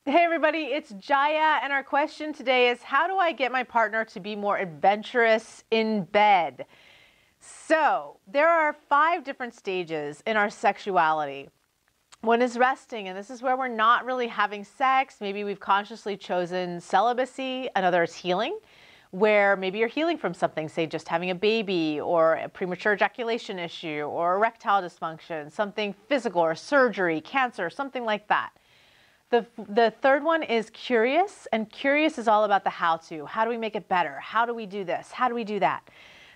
Hey everybody, it's Jaiya, and our question today is, how do I get my partner to be more adventurous in bed? So, there are 5 different stages in our sexuality. One is resting, and this is where we're not really having sex. Maybe we've consciously chosen celibacy. Another is healing, where maybe you're healing from something, say just having a baby or a premature ejaculation issue or erectile dysfunction, something physical or surgery, cancer, something like that. The third one is curious, and curious is all about the how-to. How do we make it better? How do we do this? How do we do that?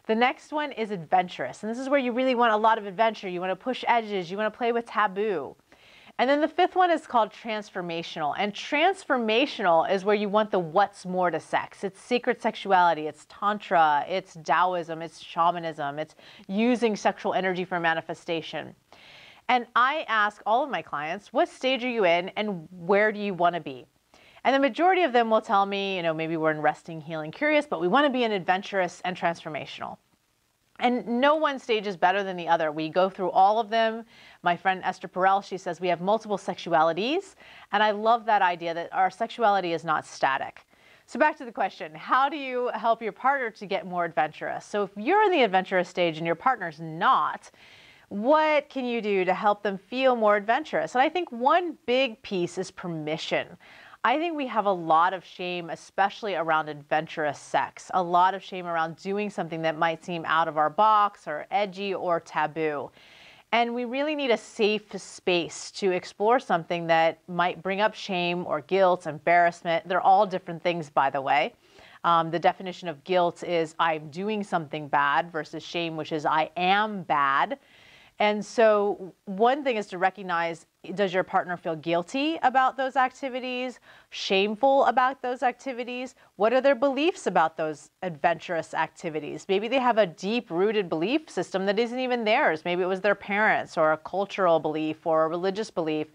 The next one is adventurous, and this is where you really want a lot of adventure. You want to push edges. You want to play with taboo. And then the 5th one is called transformational, and transformational is where you want the what's more to sex. It's secret sexuality, it's tantra, it's Taoism, it's shamanism, it's using sexual energy for manifestation. And I ask all of my clients, what stage are you in and where do you want to be? And the majority of them will tell me, maybe we're in resting, healing, curious, but we want to be in adventurous and transformational. And no one stage is better than the other. We go through all of them. My friend Esther Perel, she says we have multiple sexualities. And I love that idea that our sexuality is not static. So back to the question, how do you help your partner to get more adventurous? So if you're in the adventurous stage and your partner's not, what can you do to help them feel more adventurous? And I think one big piece is permission. I think we have a lot of shame, especially around adventurous sex, a lot of shame around doing something that might seem out of our box or edgy or taboo. And we really need a safe space to explore something that might bring up shame or guilt, embarrassment. They're all different things, by the way. The definition of guilt is I'm doing something bad versus shame, which is I am bad. And so one thing is to recognize, does your partner feel guilty about those activities, shameful about those activities? What are their beliefs about those adventurous activities? Maybe they have a deep-rooted belief system that isn't even theirs. Maybe it was their parents or a cultural belief or a religious belief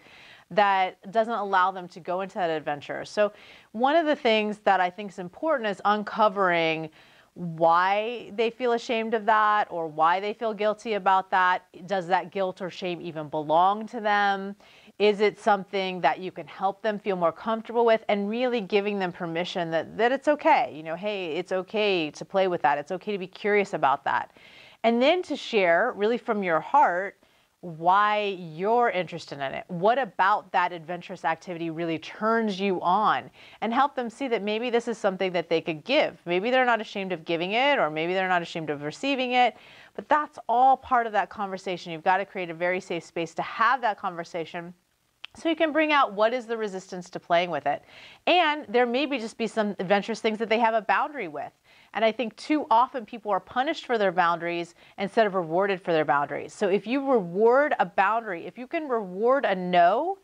that doesn't allow them to go into that adventure. So one of the things that I think is important is uncovering why they feel ashamed of that or why they feel guilty about that. Does that guilt or shame even belong to them? Is it something that you can help them feel more comfortable with, and really giving them permission that it's okay. Hey, it's okay to play with that. It's okay to be curious about that. And then to share really from your heart why you're interested in it. What about that adventurous activity really turns you on? And help them see that maybe this is something that they could give. Maybe they're not ashamed of giving it, or maybe they're not ashamed of receiving it, but that's all part of that conversation. You've got to create a very safe space to have that conversation, so you can bring out what is the resistance to playing with it. And there may just be some adventurous things that they have a boundary with. And I think too often people are punished for their boundaries instead of rewarded for their boundaries. So if you reward a boundary, if you can reward a no,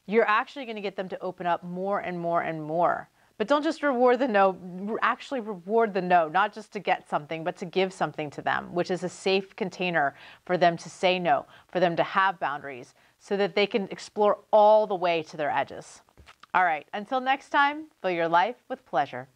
you're actually going to get them to open up more and more and more. But don't just reward the no, actually reward the no, not just to get something, but to give something to them, which is a safe container for them to say no, for them to have boundaries, so that they can explore all the way to their edges. All right, until next time, fill your life with pleasure.